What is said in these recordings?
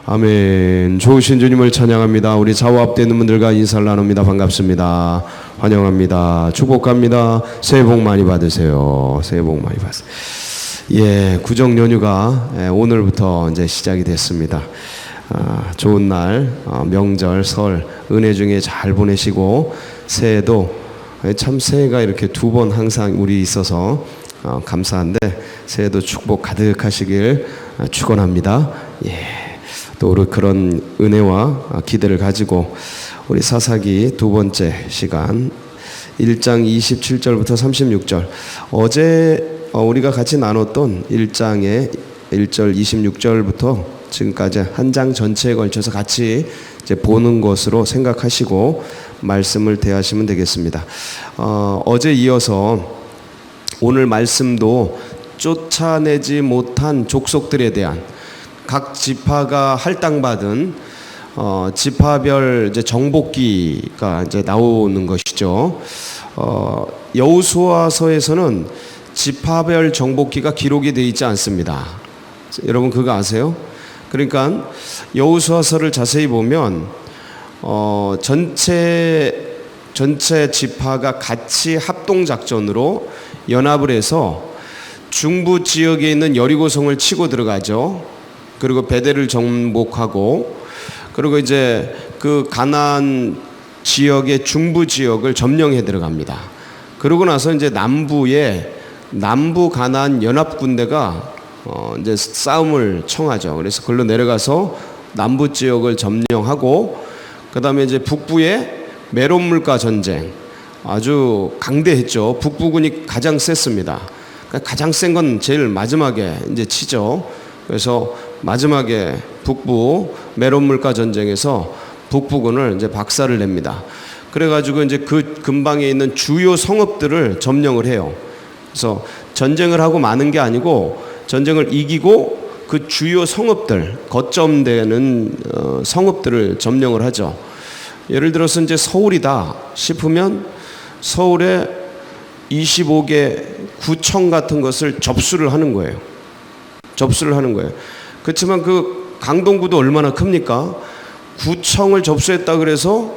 아멘. 좋으신 주님을 찬양합니다. 우리 좌우 앞에 있는 분들과 인사를 나눕니다. 반갑습니다. 환영합니다. 축복합니다. 새해 복 많이 받으세요. 새해 복 많이 받으세요. 예, 구정 연휴가 오늘부터 이제 시작이 됐습니다. 좋은 날, 명절, 설, 은혜 중에 잘 보내시고 새해도 참 새해가 이렇게 두 번 항상 우리 있어서 감사한데 새해도 축복 가득하시길 축원합니다. 예. 또 우리 그런 은혜와 기대를 가지고 우리 사사기 두 번째 시간 1장 27절부터 36절 어제 우리가 같이 나눴던 1장의 1절 26절부터 지금까지 한 장 전체에 걸쳐서 같이 이제 보는 것으로 생각하시고 말씀을 대하시면 되겠습니다. 어제 이어서 오늘 말씀도 쫓아내지 못한 족속들에 대한 각 지파가 할당받은 지파별 이제 정복기가 이제 나오는 것이죠. 여호수아서에서는 지파별 정복기가 기록이 되어 있지 않습니다. 여러분 그거 아세요? 그러니까 여호수아서를 자세히 보면 전체 지파가 같이 합동 작전으로 연합을 해서 중부 지역에 있는 여리고성을 치고 들어가죠. 그리고 베델을 정복하고 그리고 이제 그 가나안 지역의 중부 지역을 점령해 들어갑니다. 그러고 나서 이제 남부 가나안 연합 군대가 이제 싸움을 청하죠. 그래서 걸로 내려가서 남부 지역을 점령하고 그다음에 이제 북부의 메론 물가 전쟁 아주 강대했죠. 북부군이 가장 셌습니다. 가장 센 건 제일 마지막에 이제 치죠. 그래서 마지막에 북부 메론 물가 전쟁에서 북부군을 이제 박살을 냅니다. 그래가지고 이제 그 근방에 있는 주요 성읍들을 점령을 해요. 그래서 전쟁을 하고 마는 게 아니고 전쟁을 이기고 그 주요 성읍들, 거점되는 성읍들을 점령을 하죠. 예를 들어서 이제 서울이다 싶으면 서울에 25개 구청 같은 것을 접수를 하는 거예요. 그렇지만 그 강동구도 얼마나 큽니까? 구청을 접수했다 그래서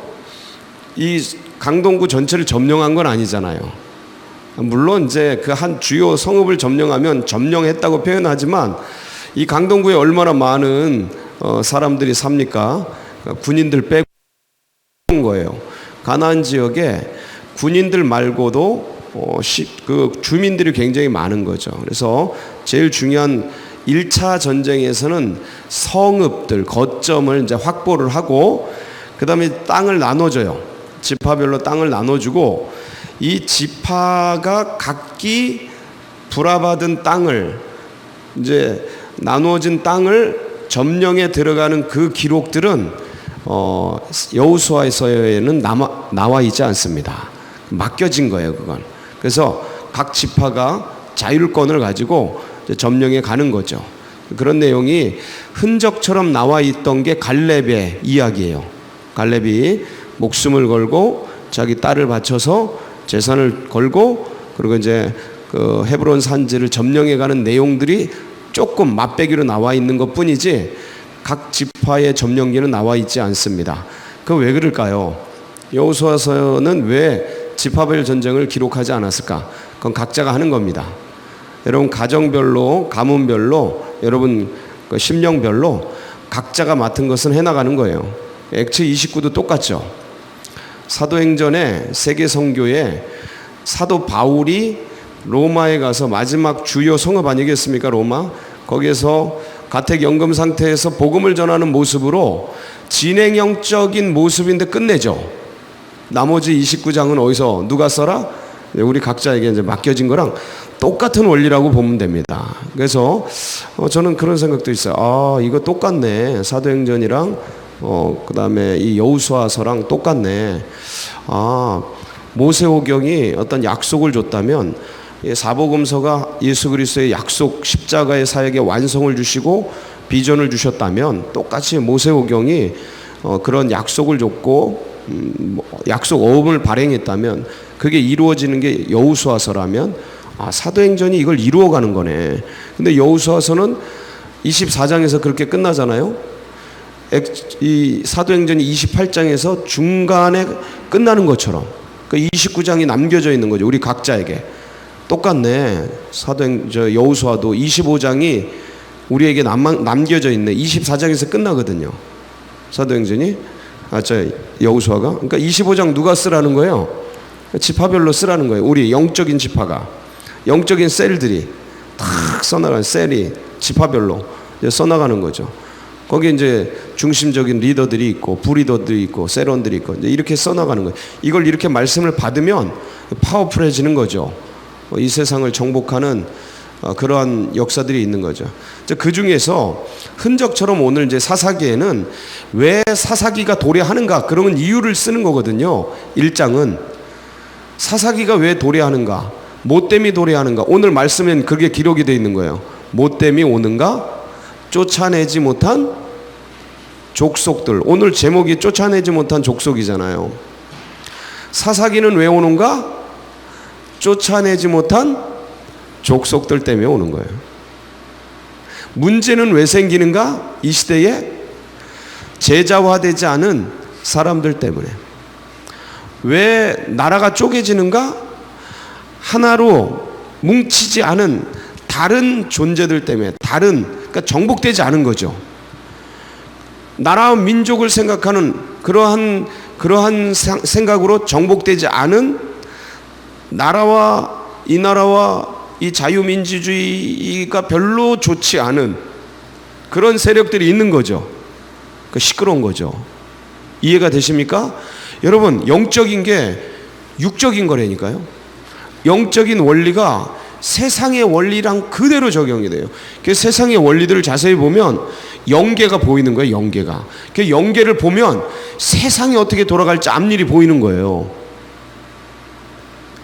이 강동구 전체를 점령한 건 아니잖아요. 물론 이제 그 한 주요 성읍을 점령하면 점령했다고 표현하지만 이 강동구에 얼마나 많은 사람들이 삽니까? 군인들 빼고 거예요. 가나안 지역에 군인들 말고도 그 주민들이 굉장히 많은 거죠. 그래서 제일 중요한 1차 전쟁에서는 성읍들, 거점을 이제 확보를 하고 그 다음에 땅을 나눠줘요. 지파별로 땅을 나눠주고 이 지파가 각기 불화받은 땅을 이제 나누어진 땅을 점령에 들어가는 그 기록들은 여호수아서에는 나와 있지 않습니다. 맡겨진 거예요, 그건. 그래서 각 지파가 자율권을 가지고 점령에 가는 거죠. 그런 내용이 흔적처럼 나와 있던 게 갈렙의 이야기예요. 갈렙이 목숨을 걸고 자기 딸을 바쳐서 재산을 걸고 그리고 이제 그 헤브론 산지를 점령해 가는 내용들이 조금 맛배기로 나와 있는 것뿐이지 각 지파의 점령기는 나와 있지 않습니다. 그 왜 그럴까요? 여호수아서는 왜 지파별 전쟁을 기록하지 않았을까? 그건 각자가 하는 겁니다. 여러분 가정별로, 가문별로, 여러분 그 심령별로 각자가 맡은 것은 해나가는 거예요. 액트 29도 똑같죠. 사도행전에 세계 선교에 사도 바울이 로마에 가서 마지막 주요 성읍 아니겠습니까? 로마. 거기에서 가택연금 상태에서 복음을 전하는 모습으로 진행형적인 모습인데 끝내죠. 나머지 29장은 어디서 누가 써라? 우리 각자에게 이제 맡겨진 거랑 똑같은 원리라고 보면 됩니다. 그래서 저는 그런 생각도 있어요. 이거 똑같네. 사도행전이랑 그 다음에 이 여호수아서랑 똑같네. 모세오경이 어떤 약속을 줬다면 사복음서가 예수 그리스도의 약속 십자가의 사역의 완성을 주시고 비전을 주셨다면 똑같이 모세오경이 그런 약속을 줬고 약속 어음을 발행했다면 그게 이루어지는 게 여호수아서라면 사도행전이 이걸 이루어가는 거네. 근데 여호수아서는 24장에서 그렇게 끝나잖아요. 이 사도행전 28장에서 중간에 끝나는 것처럼 그 29장이 남겨져 있는 거죠. 우리 각자에게. 똑같네. 여호수아도 25장이 우리에게 남겨져 있네. 24장에서 끝나거든요. 사도행전이. 여호수아가. 그러니까 25장 누가 쓰라는 거예요? 지파별로 쓰라는 거예요. 우리 영적인 지파가. 영적인 셀들이 탁 써나가는 셀이 지파별로 써나가는 거죠. 거기에 이제 중심적인 리더들이 있고 부리더들이 있고 셀원들이 있고 이렇게 써나가는 거예요. 이걸 이렇게 말씀을 받으면 파워풀해지는 거죠. 이 세상을 정복하는 그러한 역사들이 있는 거죠. 그 중에서 흔적처럼 오늘 이제 사사기에는 왜 사사기가 도래하는가 그런 이유를 쓰는 거거든요. 1장은 사사기가 왜 도래하는가, 뭐 때문에 도래하는가. 오늘 말씀엔 그게 기록이 되어 있는 거예요. 뭐 때문에 오는가? 쫓아내지 못한 족속들. 오늘 제목이 쫓아내지 못한 족속이잖아요. 사사기는 왜 오는가? 쫓아내지 못한 족속들 때문에 오는 거예요. 문제는 왜 생기는가? 이 시대에 제자화되지 않은 사람들 때문에. 왜 나라가 쪼개지는가? 하나로 뭉치지 않은 다른 존재들 때문에. 그러니까 정복되지 않은 거죠. 나라와 민족을 생각하는 그러한 생각으로 정복되지 않은 나라와 이 나라와 이 자유민주주의가 별로 좋지 않은 그런 세력들이 있는 거죠. 그 시끄러운 거죠. 이해가 되십니까? 여러분, 영적인 게 육적인 거라니까요. 영적인 원리가 세상의 원리랑 그대로 적용이 돼요. 그 세상의 원리들을 자세히 보면 영계가 보이는 거예요. 영계가. 그 영계를 보면 세상이 어떻게 돌아갈지 앞일이 보이는 거예요.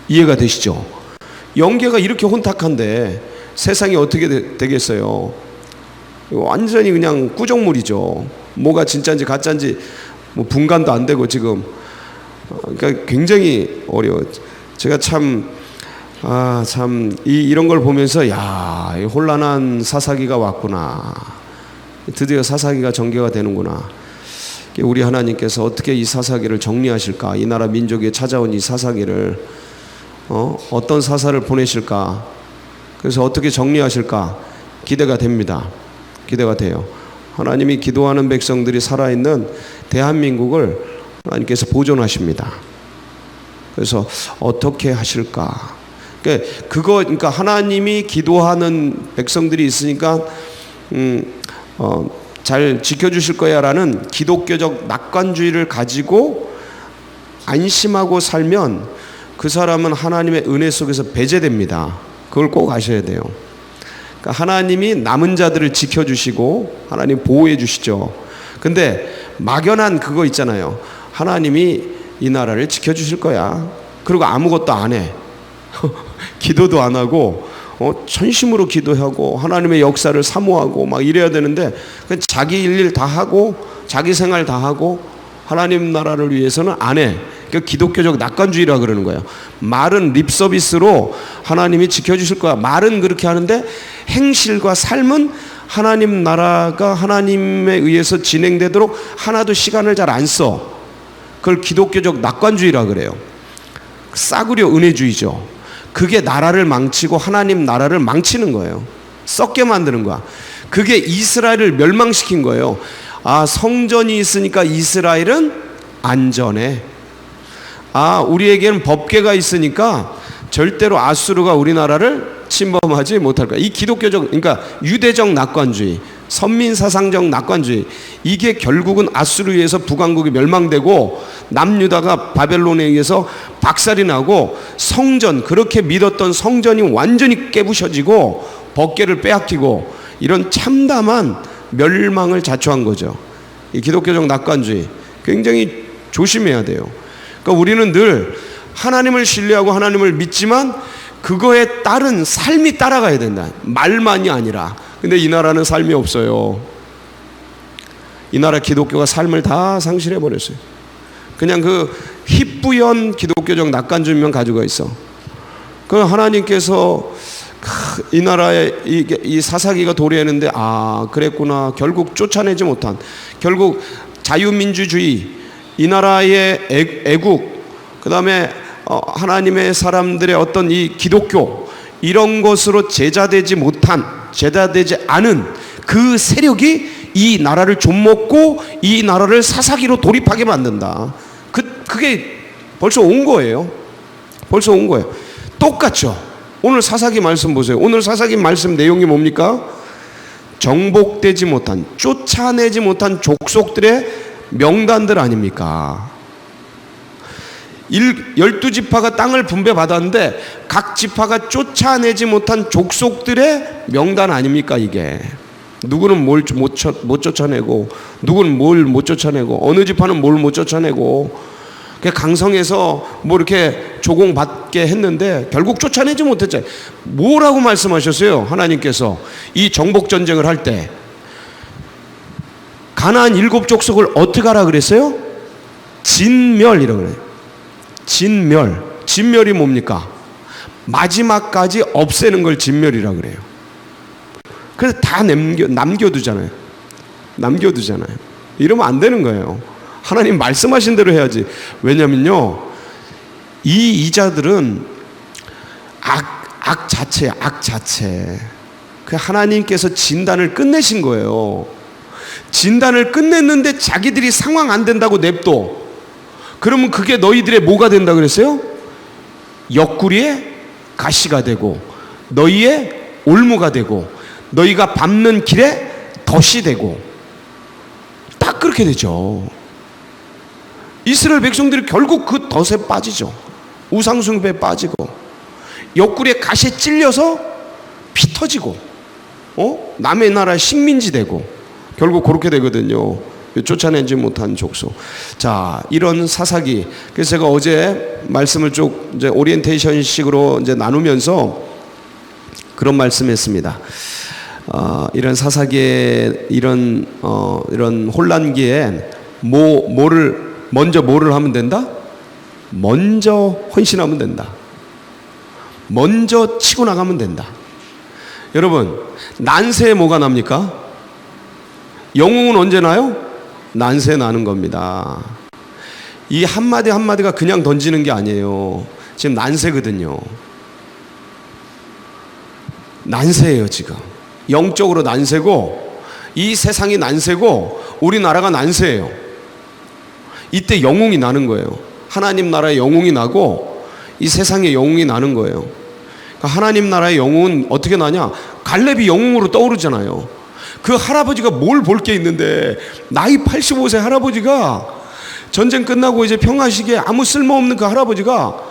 이해가 되시죠? 영계가 이렇게 혼탁한데 세상이 어떻게 되겠어요? 완전히 그냥 꾸정물이죠. 뭐가 진짜인지 가짜인지 뭐 분간도 안 되고 지금. 그러니까 굉장히 어려워. 제가 이런 걸 보면서 이 혼란한 사사기가 왔구나. 드디어 사사기가 전개가 되는구나. 우리 하나님께서 어떻게 이 사사기를 정리하실까? 이 나라 민족에 찾아온 이 사사기를 어떤 사사를 보내실까? 그래서 어떻게 정리하실까? 기대가 됩니다. 기대가 돼요. 하나님이 기도하는 백성들이 살아있는 대한민국을 하나님께서 보존하십니다. 그래서 어떻게 하실까? 그러니까 하나님이 기도하는 백성들이 있으니까 잘 지켜주실 거야라는 기독교적 낙관주의를 가지고 안심하고 살면 그 사람은 하나님의 은혜 속에서 배제됩니다. 그걸 꼭 아셔야 돼요. 그러니까 하나님이 남은 자들을 지켜주시고 하나님 보호해 주시죠. 근데 막연한 그거 있잖아요. 하나님이 이 나라를 지켜주실 거야. 그리고 아무것도 안 해. 기도도 안 하고 전심으로 기도하고 하나님의 역사를 사모하고 막 이래야 되는데 자기 일일 다 하고 자기 생활 다 하고 하나님 나라를 위해서는 안 해. 그 기독교적 낙관주의라 그러는 거예요. 말은 립 서비스로 하나님이 지켜주실 거야. 말은 그렇게 하는데 행실과 삶은 하나님 나라가 하나님에 의해서 진행되도록 하나도 시간을 잘 안 써. 그걸 기독교적 낙관주의라 그래요. 싸구려 은혜주의죠. 그게 나라를 망치고 하나님 나라를 망치는 거예요. 썩게 만드는 거야. 그게 이스라엘을 멸망시킨 거예요. 성전이 있으니까 이스라엘은 안전해. 우리에게는 법궤가 있으니까 절대로 아수르가 우리나라를 침범하지 못할 거야. 이 기독교적, 그러니까 유대적 낙관주의, 선민사상적 낙관주의, 이게 결국은 아수르에 의해서 북왕국이 멸망되고 남유다가 바벨론에 의해서 박살이 나고 성전, 그렇게 믿었던 성전이 완전히 깨부셔지고 법궤를 빼앗기고 이런 참담한 멸망을 자초한 거죠. 이 기독교적 낙관주의 굉장히 조심해야 돼요. 그러니까 우리는 늘 하나님을 신뢰하고 하나님을 믿지만 그거에 따른 삶이 따라가야 된다. 말만이 아니라. 근데 이 나라는 삶이 없어요. 이 나라 기독교가 삶을 다 상실해 버렸어요. 그냥 그 희뿌연 기독교적 낙관주의만 가지고 있어. 그 하나님께서 이 나라에 이 사사기가 도래했는데 그랬구나. 결국 쫓아내지 못한, 결국 자유민주주의, 이 나라의 애국, 그 다음에 하나님의 사람들의 어떤 이 기독교, 이런 것으로 제자되지 않은 그 세력이 이 나라를 좀먹고 이 나라를 사사기로 돌입하게 만든다. 그게 벌써 온 거예요. 벌써 온 거예요. 똑같죠. 오늘 사사기 말씀 보세요. 오늘 사사기 말씀 내용이 뭡니까? 정복되지 못한, 쫓아내지 못한 족속들의 명단들 아닙니까? 12지파가 땅을 분배받았는데 각 지파가 쫓아내지 못한 족속들의 명단 아닙니까? 이게 누구는 뭘 못 쫓아내고, 누구는 뭘 못 쫓아내고, 어느 지파는 뭘 못 쫓아내고, 강성에서 뭐 이렇게 조공받게 했는데 결국 쫓아내지 못했잖아요. 뭐라고 말씀하셨어요? 하나님께서 이 정복전쟁을 할 때 가나안 7족속을 어떻게 하라 그랬어요? 진멸이라고 그래요. 진멸이 뭡니까? 마지막까지 없애는 걸 진멸이라고 그래요. 그래서 다 남겨두잖아요. 이러면 안 되는 거예요. 하나님 말씀하신 대로 해야지. 왜냐면요, 이 이자들은 악 자체야, 악 자체. 그 하나님께서 진단을 끝내신 거예요. 진단을 끝냈는데 자기들이 상황 안 된다고 냅둬. 그러면 그게 너희들의 뭐가 된다 그랬어요? 옆구리에 가시가 되고, 너희의 올무가 되고, 너희가 밟는 길에 덫이 되고, 딱 그렇게 되죠. 이스라엘 백성들이 결국 그 덫에 빠지죠. 우상숭배에 빠지고, 옆구리에 가시에 찔려서 피 터지고, 남의 나라 식민지 되고, 결국 그렇게 되거든요. 쫓아내지 못한 족속. 자, 이런 사사기. 그래서 제가 어제 말씀을 쭉 이제 오리엔테이션식으로 이제 나누면서 그런 말씀했습니다. 이런 사사기에 이런 혼란기에 뭐를 하면 된다? 먼저 헌신하면 된다. 먼저 치고 나가면 된다. 여러분, 난세에 뭐가 납니까? 영웅은 언제 나요? 난세 나는 겁니다. 이 한마디 한마디가 그냥 던지는 게 아니에요. 지금 난세거든요. 난세예요, 지금. 영적으로 난세고, 이 세상이 난세고, 우리나라가 난세예요. 이때 영웅이 나는 거예요. 하나님 나라의 영웅이 나고, 이 세상의 영웅이 나는 거예요. 그러니까 하나님 나라의 영웅은 어떻게 나냐? 갈렙이 영웅으로 떠오르잖아요. 그 할아버지가 뭘 볼 게 있는데, 나이 85세 할아버지가 전쟁 끝나고 이제 평화식에 아무 쓸모없는 그 할아버지가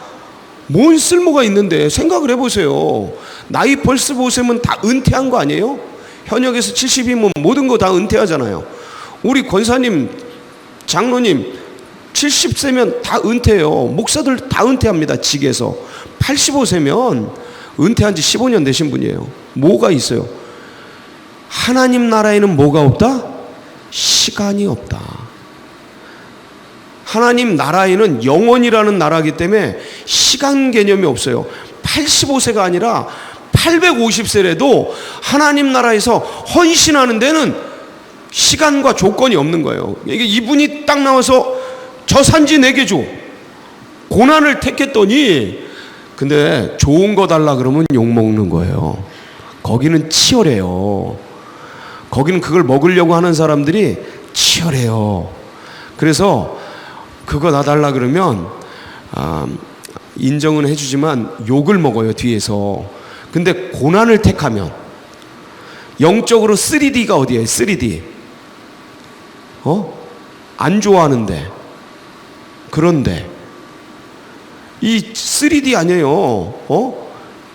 뭔 쓸모가 있는데, 생각을 해보세요. 나이 벌써 5세면 다 은퇴한 거 아니에요? 현역에서 70이면 모든 거 다 은퇴하잖아요. 우리 권사님, 장로님 70세면 다 은퇴해요. 목사들 다 은퇴합니다. 직에서. 85세면 은퇴한 지 15년 되신 분이에요. 뭐가 있어요? 하나님 나라에는 뭐가 없다? 시간이 없다. 하나님 나라에는 영원이라는 나라이기 때문에 시간 개념이 없어요. 85세가 아니라 850세라도 하나님 나라에서 헌신하는 데는 시간과 조건이 없는 거예요. 이게 이분이 딱 나와서 저 산지 내게 줘. 고난을 택했더니, 근데 좋은 거 달라 그러면 욕먹는 거예요. 거기는 치열해요. 거기는 그걸 먹으려고 하는 사람들이 치열해요. 그래서 그거 놔달라 그러면 인정은 해주지만 욕을 먹어요, 뒤에서. 근데 고난을 택하면, 영적으로 3D가 어디에? 3D. 안 좋아하는데. 그런데 이 3D 아니에요.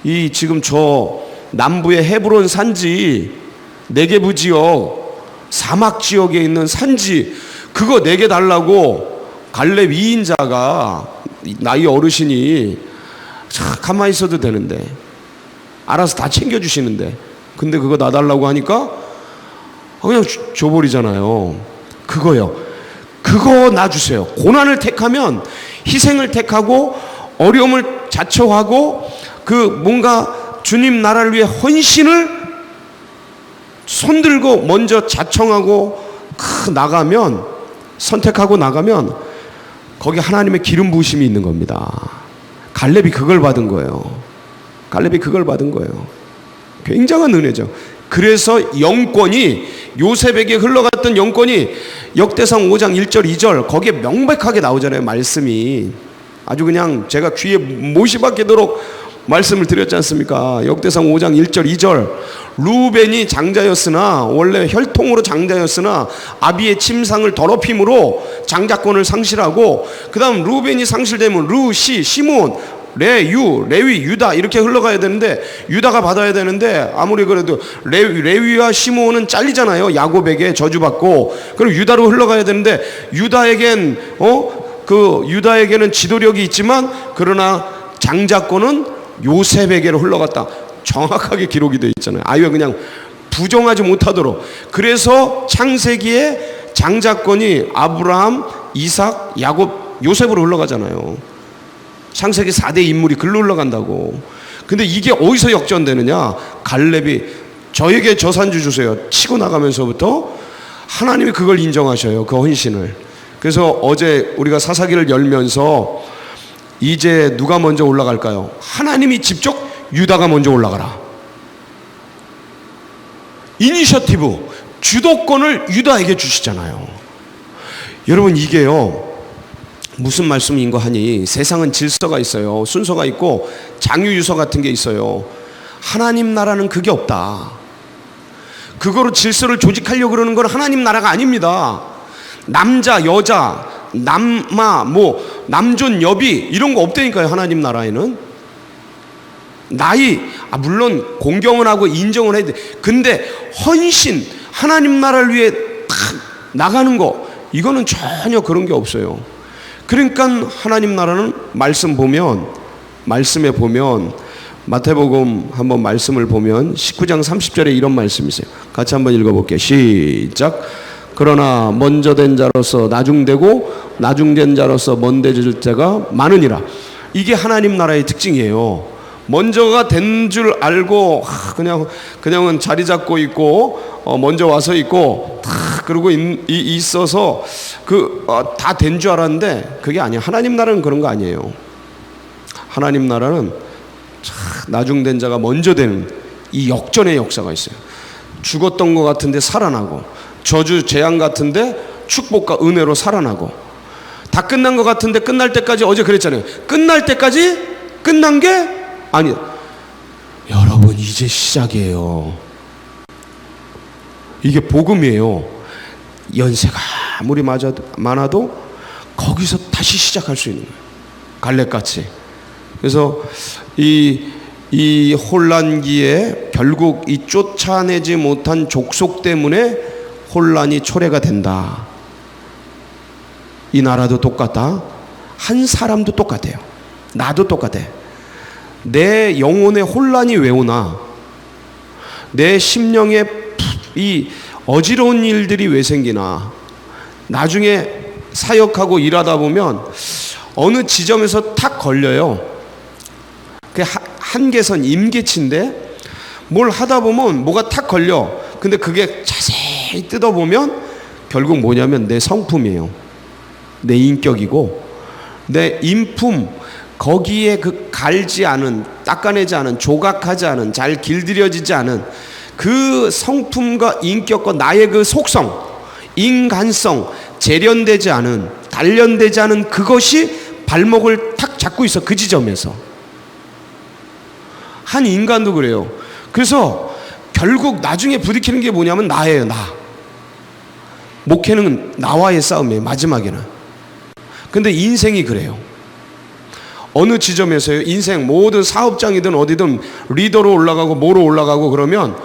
이 지금 저 남부의 헤브론 산지, 네게부 지역, 사막 지역에 있는 산지, 그거 내게 달라고 갈렙 2인자가, 나이 어르신이 가만히 있어도 되는데, 알아서 다 챙겨주시는데, 근데 그거 놔달라고 하니까 그냥 줘버리잖아요. 그거요. 그거 놔주세요. 고난을 택하면, 희생을 택하고 어려움을 자처하고, 그 뭔가 주님 나라를 위해 헌신을 손들고 먼저 자청하고 나가면, 선택하고 나가면 거기 하나님의 기름 부으심이 있는 겁니다. 갈렙이 그걸 받은 거예요. 갈렙이 그걸 받은 거예요. 굉장한 은혜죠. 그래서 영권이, 요셉에게 흘러갔던 영권이 역대상 5장 1절 2절 거기에 명백하게 나오잖아요. 말씀이 아주 그냥 제가 귀에 못이 박히도록 말씀을 드렸지 않습니까? 역대상 5장 1절 2절 루벤이 장자였으나, 원래 혈통으로 장자였으나 아비의 침상을 더럽힘으로 장자권을 상실하고, 그 다음 루벤이 상실되면 루, 시, 시몬, 레위, 유다 이렇게 흘러가야 되는데, 유다가 받아야 되는데 아무리 그래도 레위와 시몬은 잘리잖아요. 야곱에게 저주받고. 그럼 유다로 흘러가야 되는데, 유다에겐 유다에게는 지도력이 있지만 그러나 장자권은 요셉에게로 흘러갔다. 정확하게 기록이 되어 있잖아요. 아예 그냥 부정하지 못하도록. 그래서 창세기에 장자권이 아브라함, 이삭, 야곱, 요셉으로 흘러가잖아요. 창세기 4대 인물이 글로 흘러간다고. 근데 이게 어디서 역전되느냐? 갈렙이 저에게 저 산주 주세요 치고 나가면서부터 하나님이 그걸 인정하셔요. 그 헌신을. 그래서 어제 우리가 사사기를 열면서 이제 누가 먼저 올라갈까요? 하나님이 직접 유다가 먼저 올라가라. 이니셔티브, 주도권을 유다에게 주시잖아요. 여러분, 이게요 무슨 말씀인가 하니, 세상은 질서가 있어요. 순서가 있고 장유유서 같은 게 있어요. 하나님 나라는 그게 없다. 그거로 질서를 조직하려고 그러는 건 하나님 나라가 아닙니다. 남자, 여자, 남마, 남존, 여비 이런 거 없다니까요. 하나님 나라에는 나이, 물론 공경은 하고 인정을 해야 돼. 근데 헌신, 하나님 나라를 위해 탁 나가는 거, 이거는 전혀 그런 게 없어요. 그러니까 하나님 나라는 말씀에 보면 마태복음 한번 말씀을 보면 19장 30절에 이런 말씀이 있어요. 같이 한번 읽어볼게요. 시작. 그러나 먼저 된 자로서 나중되고 나중된 자로서 먼데질 자가 많으니라. 이게 하나님 나라의 특징이에요. 먼저가 된 줄 알고 그냥은 자리 잡고 있고 먼저 와서 있고 그러고 있어서 다 된 줄 알았는데 그게 아니에요. 하나님 나라는 그런 거 아니에요. 하나님 나라는 나중된 자가 먼저 되는 이 역전의 역사가 있어요. 죽었던 것 같은데 살아나고, 저주 재앙 같은데 축복과 은혜로 살아나고, 다 끝난 것 같은데 끝날 때까지, 어제 그랬잖아요. 끝날 때까지 끝난 게 아니에요. 여러분, 이제 시작이에요. 이게 복음이에요. 연세가 아무리 많아도 거기서 다시 시작할 수 있는 거예요. 갈렙같이. 그래서 이 혼란기에 결국 이 쫓아내지 못한 족속 때문에 혼란이 초래가 된다. 이 나라도 똑같다. 한 사람도 똑같아요. 나도 똑같아. 내 영혼의 혼란이 왜 오나? 내 심령에 이 어지러운 일들이 왜 생기나? 나중에 사역하고 일하다 보면 어느 지점에서 탁 걸려요. 그 한계선, 임계치인데 뭘 하다 보면 뭐가 탁 걸려. 근데 그게 자세히 뜯어보면 결국 뭐냐면 내 성품이에요. 내 인격이고, 내 인품, 거기에 갈지 않은, 닦아내지 않은, 조각하지 않은, 잘 길들여지지 않은 그 성품과 인격과 나의 그 속성, 인간성, 재련되지 않은, 단련되지 않은 그것이 발목을 탁 잡고 있어. 그 지점에서 한 인간도 그래요. 그래서 결국 나중에 부딪히는 게 뭐냐면 나예요. 나. 목회는 나와의 싸움이에요. 마지막에는. 근데 인생이 그래요. 어느 지점에서요, 인생 모든 사업장이든 어디든 리더로 올라가고 뭐로 올라가고 그러면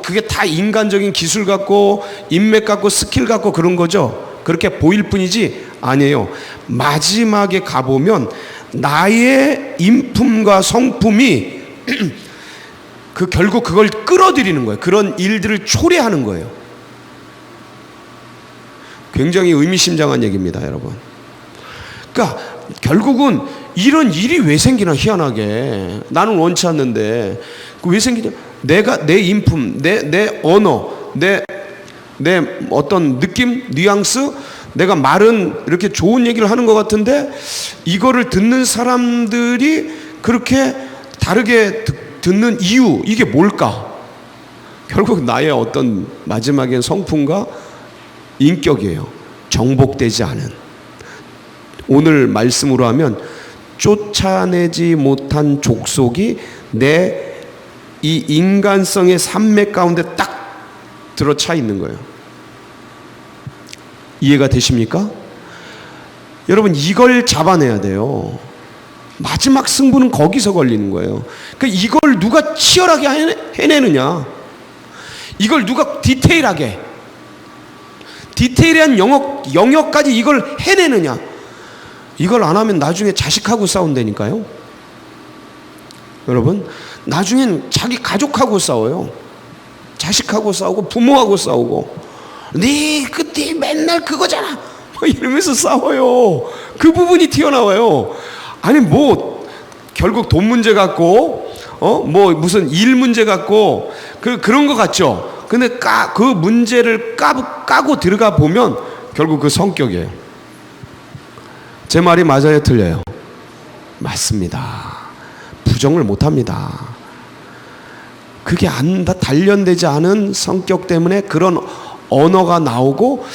그게 다 인간적인 기술 갖고 인맥 갖고 스킬 갖고 그런 거죠. 그렇게 보일 뿐이지 아니에요. 마지막에 가보면 나의 인품과 성품이 결국 그걸 끌어들이는 거예요. 그런 일들을 초래하는 거예요. 굉장히 의미심장한 얘기입니다, 여러분. 그러니까 결국은 이런 일이 왜 생기나, 희한하게. 나는 원치 않는데 왜 생기냐? 내가 내 인품, 내 언어, 내 어떤 느낌, 뉘앙스, 내가 말은 이렇게 좋은 얘기를 하는 것 같은데 이거를 듣는 사람들이 그렇게 다르게 듣는 이유, 이게 뭘까? 결국 나의 어떤 마지막엔 성품과 인격이에요. 정복되지 않은. 오늘 말씀으로 하면 쫓아내지 못한 족속이 내 이 인간성의 산맥 가운데 딱 들어차 있는 거예요. 이해가 되십니까? 여러분, 이걸 잡아내야 돼요. 마지막 승부는 거기서 걸리는 거예요. 그러니까 이걸 누가 치열하게 해내느냐, 이걸 누가 디테일한 영역까지 이걸 해내느냐. 이걸 안 하면 나중에 자식하고 싸운다니까요. 여러분, 나중엔 자기 가족하고 싸워요. 자식하고 싸우고 부모하고 싸우고. 네 맨날 그거잖아 이러면서 싸워요. 그 부분이 튀어나와요. 아니 뭐 결국 돈 문제 갖고 뭐 무슨 일 문제 갖고 그런 거 같죠. 근데 그 문제를 까고 들어가 보면 결국 그 성격이에요. 제 말이 맞아요, 틀려요? 맞습니다. 부정을 못합니다. 그게 단련되지 않은 성격 때문에 그런 언어가 나오고,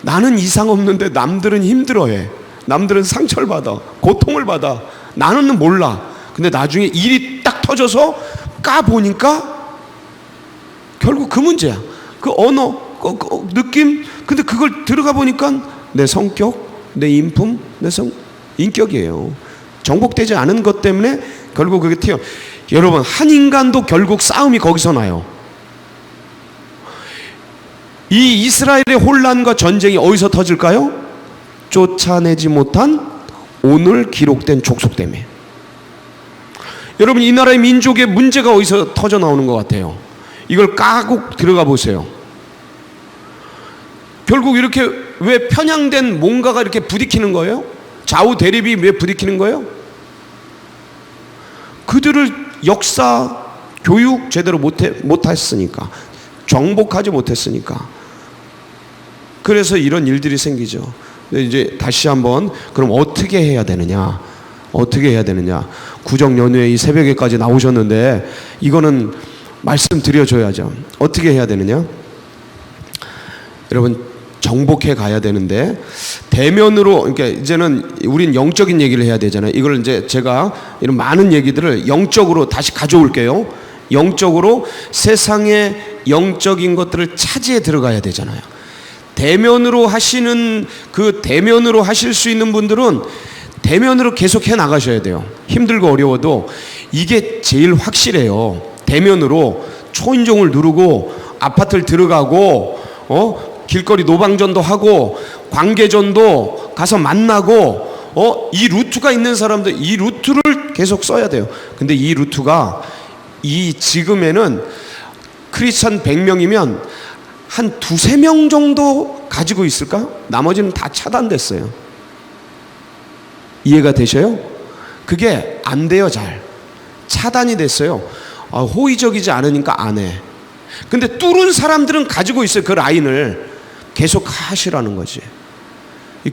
나는 이상 없는데 남들은 힘들어해. 남들은 상처를 받아, 고통을 받아. 나는 몰라. 근데 나중에 일이 딱 터져서 까보니까 결국 그 문제야. 그 언어, 그 느낌. 근데 그걸 들어가 보니까 내 성격, 내 인품, 인격이에요. 정복되지 않은 것 때문에 결국 그게 튀어. 여러분, 한 인간도 결국 싸움이 거기서 나요. 이 이스라엘의 혼란과 전쟁이 어디서 터질까요? 쫓아내지 못한 오늘 기록된 족속 때문에. 여러분, 이 나라의 민족의 문제가 어디서 터져 나오는 것 같아요? 이걸 까고 들어가 보세요. 결국 이렇게 왜 편향된 뭔가가 이렇게 부딪히는 거예요? 좌우 대립이 왜 부딪히는 거예요? 그들을 역사, 교육 제대로 못했으니까, 정복하지 못했으니까. 그래서 이런 일들이 생기죠. 이제 다시 한번, 그럼 어떻게 해야 되느냐? 어떻게 해야 되느냐? 구정 연휴에 이 새벽에까지 나오셨는데 이거는 말씀드려줘야죠. 어떻게 해야 되느냐? 여러분, 정복해 가야 되는데, 대면으로, 그러니까 이제는 우린 영적인 얘기를 해야 되잖아요. 이걸 이제 제가 이런 많은 얘기들을 영적으로 다시 가져올게요. 영적으로 세상의 영적인 것들을 차지해 들어가야 되잖아요. 대면으로 하시는, 대면으로 하실 수 있는 분들은 대면으로 계속 해 나가셔야 돼요. 힘들고 어려워도 이게 제일 확실해요. 대면으로 초인종을 누르고 아파트를 들어가고 길거리 노방전도 하고 관계전도 가서 만나고 이 루트가 있는 사람들, 이 루트를 계속 써야 돼요. 근데 이 루트가 지금에는 크리스천 100명이면 한 2-3명 정도 가지고 있을까? 나머지는 다 차단됐어요. 이해가 되셔요? 그게 안 돼요. 잘 차단이 됐어요. 호의적이지 않으니까 안 해. 근데 뚫은 사람들은 가지고 있어요. 그 라인을 계속 하시라는 거지.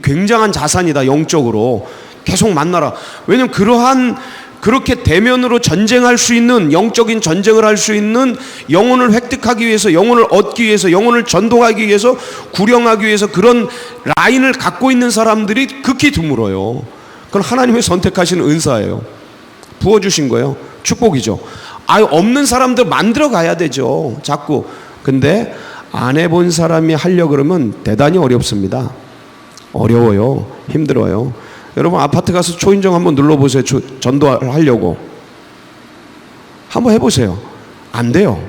굉장한 자산이다. 영적으로 계속 만나라. 왜냐면 그렇게 대면으로 전쟁할 수 있는, 영적인 전쟁을 할 수 있는, 영혼을 획득하기 위해서, 영혼을 얻기 위해서, 영혼을 전도하기 위해서, 구령하기 위해서 그런 라인을 갖고 있는 사람들이 극히 드물어요. 그건 하나님의 선택하신 은사예요. 부어주신 거예요. 축복이죠. 없는 사람들 만들어 가야 되죠. 자꾸. 근데 안 해본 사람이 하려고 그러면 대단히 어렵습니다. 어려워요. 힘들어요. 여러분, 아파트 가서 초인종 한번 눌러보세요. 전도하려고. 한번 해보세요. 안 돼요.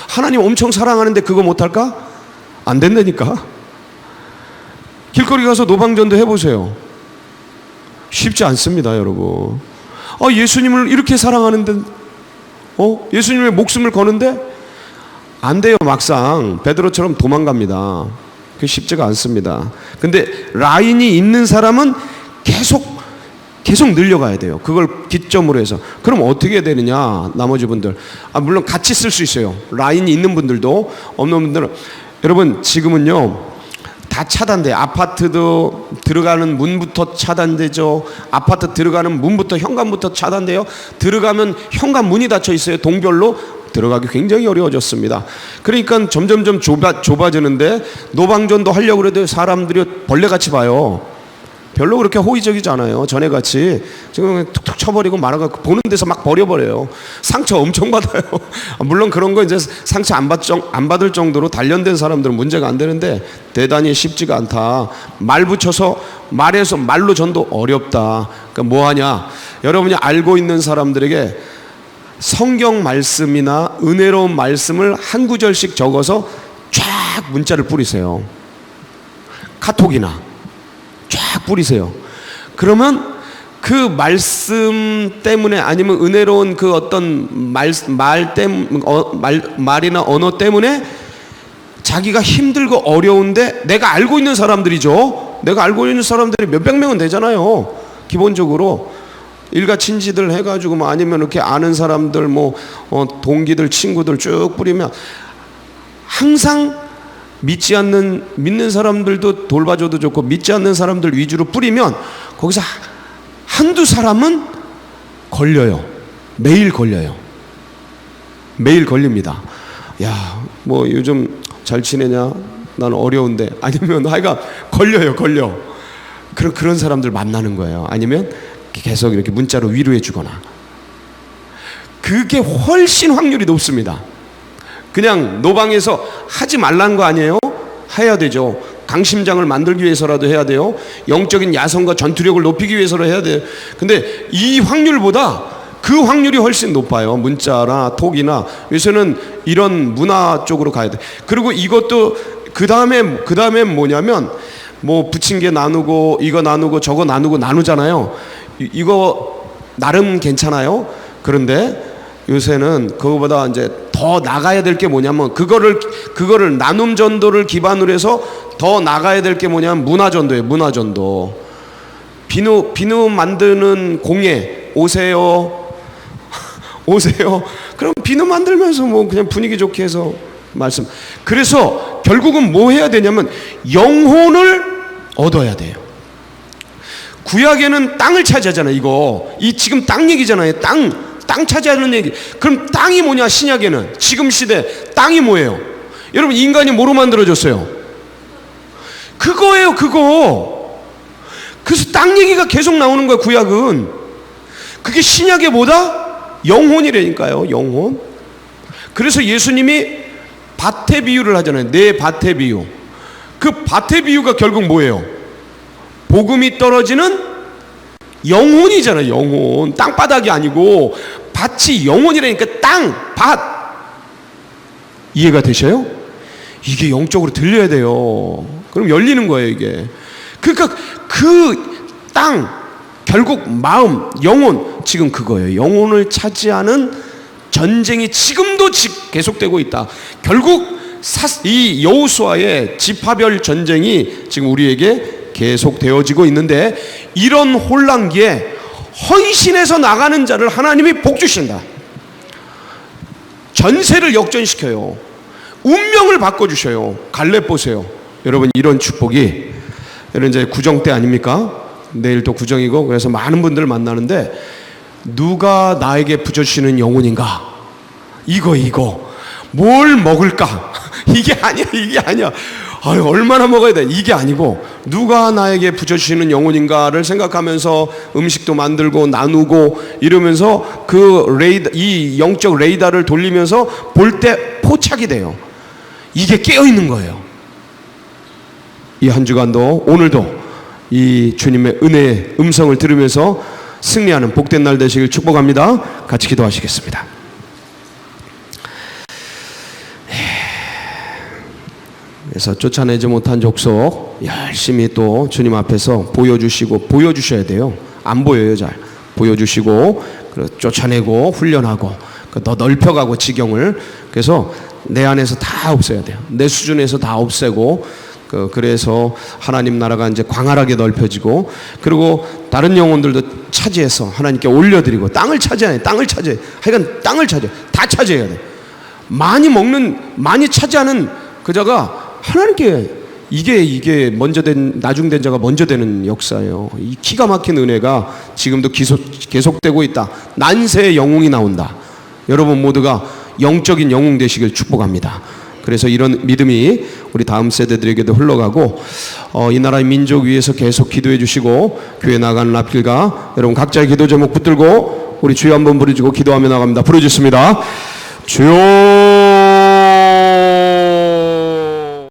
하나님 엄청 사랑하는데 그거 못할까? 안 된다니까. 길거리 가서 노방전도 해보세요. 쉽지 않습니다, 여러분. 예수님을 이렇게 사랑하는데, 예수님의 목숨을 거는데 안 돼요. 막상 베드로처럼 도망갑니다. 그게 쉽지가 않습니다. 근데 라인이 있는 사람은 계속 계속 늘려가야 돼요. 그걸 기점으로 해서. 그럼 어떻게 되느냐, 나머지 분들. 물론 같이 쓸 수 있어요. 라인이 있는 분들도, 없는 분들은. 여러분, 지금은요, 다 차단돼요. 아파트도 들어가는 문부터 차단되죠. 아파트 들어가는 문부터, 현관부터 차단돼요. 들어가면 현관 문이 닫혀 있어요. 동별로 들어가기 굉장히 어려워졌습니다. 그러니까 점점점 좁아지는데, 노방전도 하려고 해도 사람들이 벌레같이 봐요. 별로 그렇게 호의적이지 않아요. 전에같이 지금 툭툭 쳐버리고 말아갖고 보는 데서 막 버려버려요. 상처 엄청 받아요. 물론 그런 거 이제 상처 안 받을 정도로 단련된 사람들은 문제가 안 되는데, 대단히 쉽지가 않다. 말 붙여서 말해서 말로 전도 어렵다. 그러니까 뭐 하냐, 여러분이 알고 있는 사람들에게 성경 말씀이나 은혜로운 말씀을 한 구절씩 적어서 쫙 문자를 뿌리세요. 카톡이나 쫙 뿌리세요. 그러면 그 말씀 때문에, 아니면 은혜로운 그 어떤 말이나 언어 때문에 자기가 힘들고 어려운데, 내가 알고 있는 사람들이죠. 내가 알고 있는 사람들이 몇백 명은 되잖아요. 기본적으로 일가 친지들 해가지고, 뭐 아니면 이렇게 아는 사람들, 뭐 동기들, 친구들 쭉 뿌리면 항상 믿는 사람들도 돌봐줘도 좋고, 믿지 않는 사람들 위주로 뿌리면 거기서 한두 사람은 걸려요. 매일 걸려요. 매일 걸립니다. 야, 뭐 요즘 잘 지내냐? 나는 어려운데. 아니면 하여간 걸려. 그런 사람들 만나는 거예요. 아니면 계속 이렇게 문자로 위로해 주거나. 그게 훨씬 확률이 높습니다. 그냥 노방에서 하지 말라는 거 아니에요? 해야 되죠. 강심장을 만들기 위해서라도 해야 돼요. 영적인 야성과 전투력을 높이기 위해서라도 해야 돼요. 근데 이 확률보다 그 확률이 훨씬 높아요. 문자나 톡이나. 요새는 이런 문화 쪽으로 가야 돼. 그리고 이것도 그 다음에 뭐냐면, 뭐 부침개 나누고 이거 나누고 저거 나누잖아요. 이거 나름 괜찮아요. 그런데 요새는 그거보다 이제 더 나가야 될 게 뭐냐면, 그거를 나눔 전도를 기반으로 해서 더 나가야 될 게 뭐냐면 문화전도예요. 문화전도. 비누 만드는 공예 오세요. 그럼 비누 만들면서 뭐 그냥 분위기 좋게 해서 말씀. 그래서 결국은 뭐 해야 되냐면 영혼을 얻어야 돼요. 구약에는 땅을 차지하잖아요. 이 지금 땅 얘기잖아요. 땅 차지하는 얘기. 그럼 땅이 뭐냐? 신약에는 지금 시대 땅이 뭐예요? 여러분, 인간이 뭐로 만들어졌어요? 그거예요. 그거. 그래서 땅 얘기가 계속 나오는 거예요. 구약은. 그게 신약에 뭐다? 영혼이라니까요. 영혼. 그래서 예수님이 밭의 비유를 하잖아요. 내 밭의 비유. 그 밭의 비유가 결국 뭐예요? 복음이 떨어지는 영혼이잖아요. 영혼. 땅바닥이 아니고 밭이 영혼이라니까. 땅, 밭. 이해가 되셔요? 이게 영적으로 들려야 돼요. 그럼 열리는 거예요, 이게. 그러니까 그 땅, 결국 마음, 영혼, 지금 그거예요. 영혼을 차지하는 전쟁이 지금도 계속되고 있다. 결국 이 여호수아의 지파별 전쟁이 지금 우리에게 계속되어지고 있는데, 이런 혼란기에 헌신해서 나가는 자를 하나님이 복 주신다. 전세를 역전시켜요. 운명을 바꿔주셔요. 갈렙 보세요. 여러분, 이런 축복이, 여러분 이제 구정 때 아닙니까? 내일 또 구정이고, 그래서 많은 분들을 만나는데, 누가 나에게 부어주시는 영혼인가? 이거 뭘 먹을까? 이게 아니야. 아유, 얼마나 먹어야 돼? 이게 아니고, 누가 나에게 부어주시는 영혼인가를 생각하면서 음식도 만들고 나누고 이러면서 이 영적 레이더를 돌리면서 볼 때 포착이 돼요. 이게 깨어있는 거예요. 이 한 주간도, 오늘도 이 주님의 은혜의 음성을 들으면서 승리하는 복된 날 되시길 축복합니다. 같이 기도하시겠습니다. 그래서 쫓아내지 못한 족속 열심히 또 주님 앞에서 보여주셔야 돼요. 안 보여요. 잘 보여주시고, 쫓아내고 훈련하고 더 넓혀가고 지경을. 그래서 내 안에서 다 없애야 돼요. 내 수준에서 다 없애고, 그래서 하나님 나라가 이제 광활하게 넓혀지고, 그리고 다른 영혼들도 차지해서 하나님께 올려드리고, 땅을 차지해. 하여간 땅을 차지해. 다 차지해야 돼. 많이 차지하는 그자가 하나님께, 이게 나중된 자가 먼저 되는 역사예요. 이 기가 막힌 은혜가 지금도 계속되고 있다. 난세의 영웅이 나온다. 여러분 모두가 영적인 영웅 되시길 축복합니다. 그래서 이런 믿음이 우리 다음 세대들에게도 흘러가고, 이 나라의 민족 위해서 계속 기도해 주시고, 교회 나가는 앞길가 여러분 각자의 기도 제목 붙들고 우리 주여 한번 부르시고 기도하며 나갑니다. 부르짖습니다. 주여